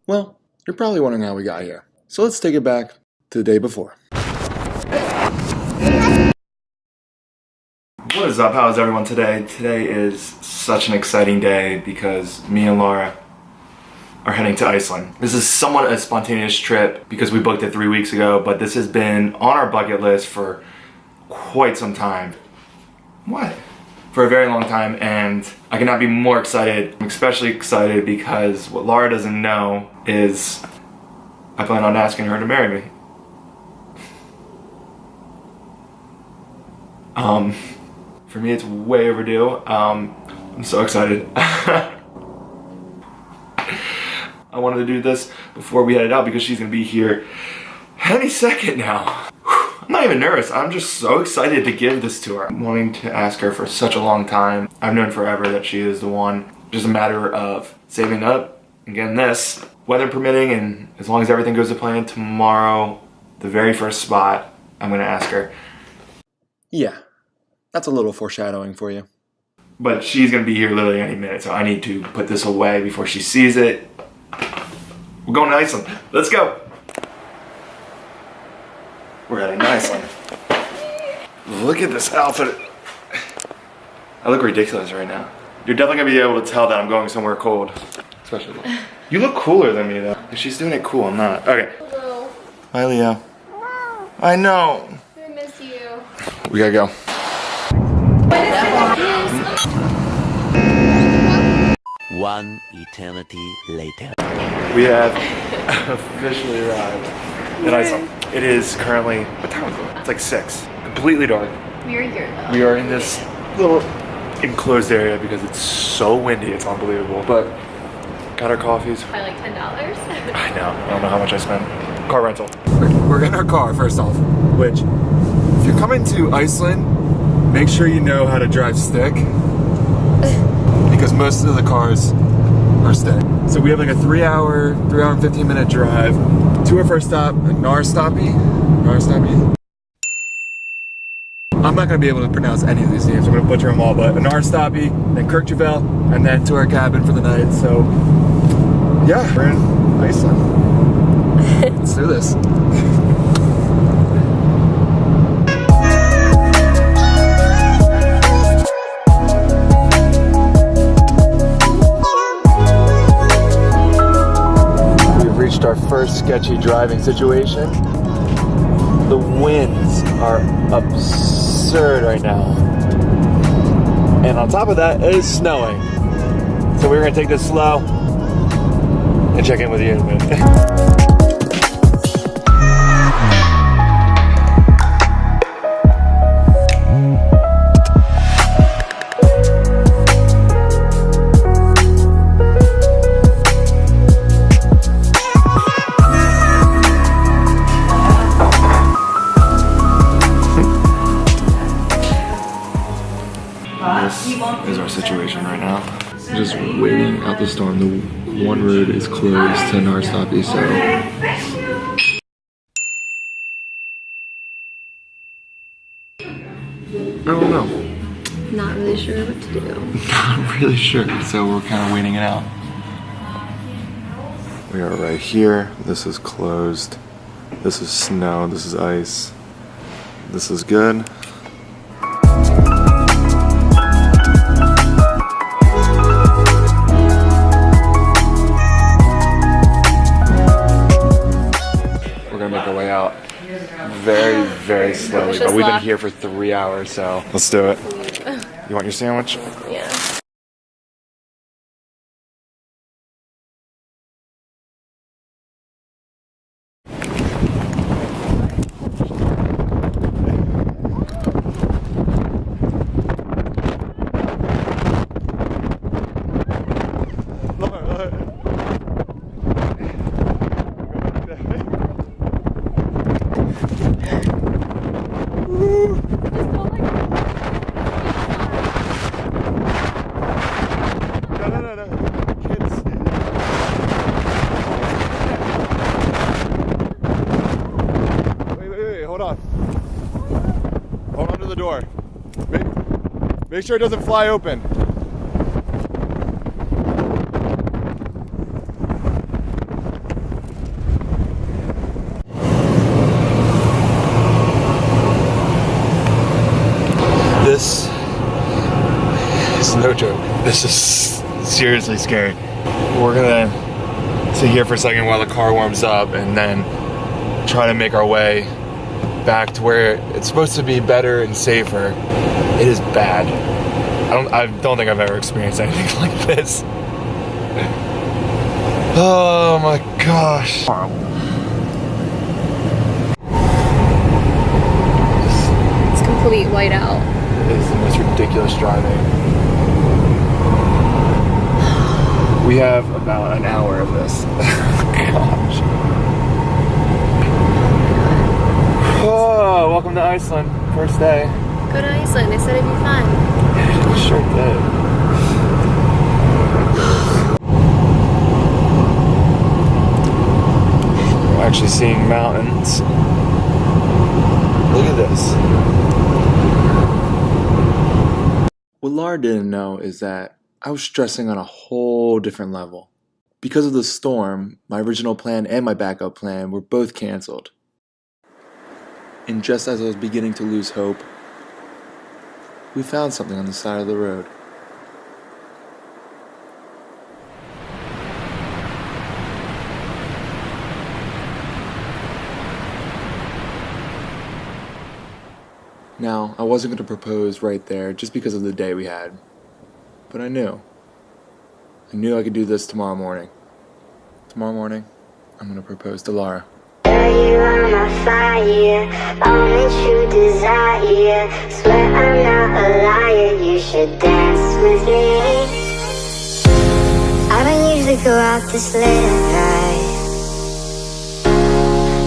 Well, you're probably wondering how we got here. So let's take it back to the day before. What is up? How is everyone today? Today is such an exciting day because me and Laura are heading to Iceland. This is somewhat a spontaneous trip because we booked it 3 weeks ago, but this has been on our bucket list for quite some time. What? For a very long time, and I cannot be more excited. I'm especially excited because what Laura doesn't know is I plan on asking her to marry me. For me, it's way overdue. I'm so excited. I wanted to do this before we headed out because she's gonna be here any second now. I'm not even nervous. I'm just so excited to give this to her. I'm wanting to ask her for such a long time. I've known forever that she is the one. Just a matter of saving up and getting this, weather permitting, and as long as everything goes to plan, tomorrow, the very first spot, I'm gonna ask her. Yeah. That's a little foreshadowing for you. But she's gonna be here literally any minute, so I need to put this away before she sees it. We're going to Iceland. Let's go. We're heading to Iceland. Look at this outfit. I look ridiculous right now. You're definitely gonna be able to tell that I'm going somewhere cold. Especially. You look cooler than me though. If she's doing it cool, I'm not. Okay. Hello. Hi, Leo. Hello. I know. I miss you. We gotta go. One eternity later. We have officially arrived in Iceland. It is currently, what time is it? It's like 6. Completely dark. We are here though. We are in this little enclosed area because it's so windy, it's unbelievable. But got our coffees. By like $10. I know, I don't know how much I spent. Car rental. We're in our car first off, which if you're coming to Iceland, make sure you know how to drive stick. Because most of the cars are stick. So we have like a 3 hour and 15 minute drive to our first stop, Narstapi. I'm not gonna be able to pronounce any of these names. I'm gonna butcher them all, but Narstapi, then Kirkjuvel, and then to our cabin for the night. So yeah, we're in Iceland. Let's do this. Our first sketchy driving situation. The winds are absurd right now. And on top of that, it is snowing. So we're gonna take this slow and check in with you in a minute. This is our situation right now. Just waiting out the storm. The one road is closed to Narstapi, so I don't know. Not really sure what to do. Not really sure, so we're kind of waiting it out. We are right here. This is closed. This is snow. This is ice. This is good. Make our way out very, very slowly, but we've been here for 3 hours, so let's do it. You want your sandwich? Yeah. the door. Make sure it doesn't fly open. This is seriously scary. We're gonna sit here for a second while the car warms up and then try to make our way back to where it's supposed to be better and safer. It is bad. I don't think I've ever experienced anything like this. Oh my gosh. It's complete whiteout. It is the most ridiculous driving. We have about an hour of this. Gosh. Oh, welcome to Iceland. First day. Go to Iceland. They said it'd be fun. We sure did. We're actually seeing mountains. Look at this. What Laura didn't know is that I was stressing on a whole different level. Because of the storm, my original plan and my backup plan were both canceled. And just as I was beginning to lose hope, we found something on the side of the road. Now, I wasn't going to propose right there just because of the day we had. But I knew I could do this tomorrow morning. Tomorrow morning, I'm going to propose to Laura. You are my fire, only true desire. Swear I'm not a liar, you should dance with me. I don't usually go out this late at night,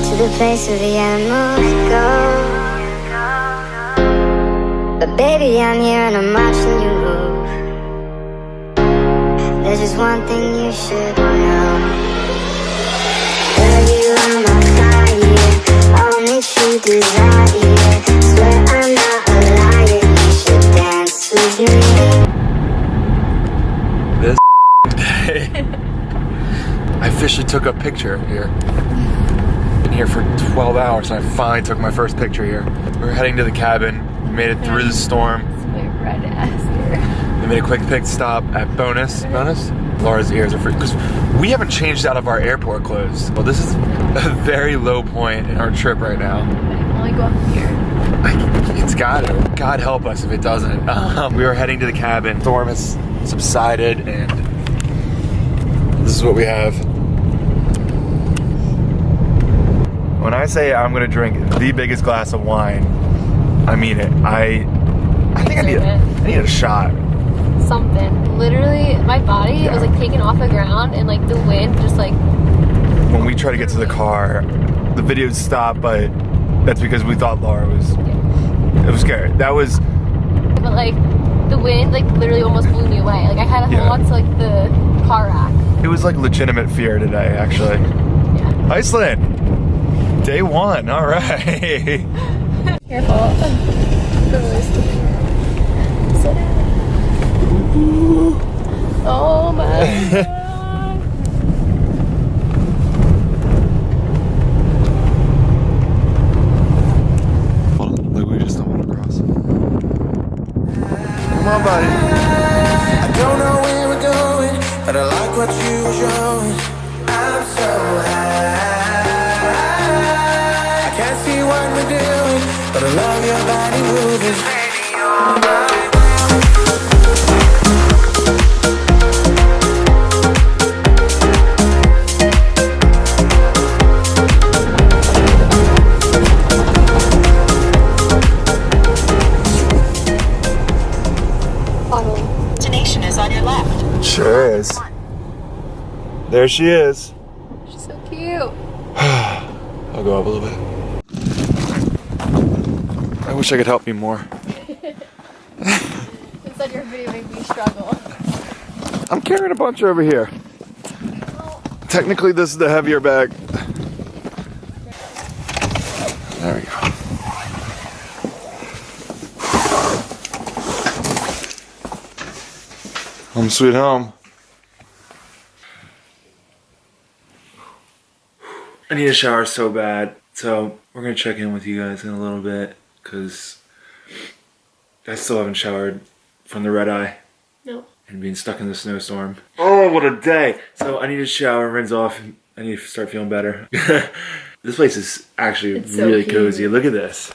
to the place where the animals go. But baby, I'm here and I'm watching you move. There's just one thing you should know. Girl, you are my fire, only true desire. Swear I'm not a liar, you should dance with me. This day, I officially took a picture here. Been here for 12 hours and I finally took my first picture here. We're heading to the cabin. We made it through the storm. Red ass here. We made a quick pit stop at Bonus. Bonus? Laura's ears are free because we haven't changed out of our airport clothes. Well, this is a very low point in our trip right now. I can only go up here. It's got to. God help us if it doesn't. We are heading to the cabin. Storm has subsided and this is what we have. When I say I'm going to drink the biggest glass of wine, I mean it. I think I need a shot. Something. Literally, my body was like taken off the ground and like the wind just like... When we try to get to the car, the video stopped, but that's because we thought Laura was... It was scary. That was... But like, the wind like literally almost blew me away. Like I had to hold on to like the car rack. It was like legitimate fear today, actually. Yeah. Iceland! Day one, alright. Careful. Sit down. Oh my god. Hold on, like we just don't want to cross. Come on, buddy. I don't know where we're going, but I like what you were showing. I'm so high. I can't see what we're doing, but I love your body moving. Destination is on your left. Sure is. There she is. She's so cute. I'll go up a little bit. I wish I could help you more. Instead your video made me struggle. I'm carrying a bunch over here. Technically, this is the heavier bag. There we go. Home sweet home. I need a shower so bad, so we're gonna check in with you guys in a little bit, because I still haven't showered from the red eye. No. and being stuck in the snowstorm. Oh, what a day. So I need to shower, rinse off. I need to start feeling better. This place is actually It's so really cute. cozy. Look at this.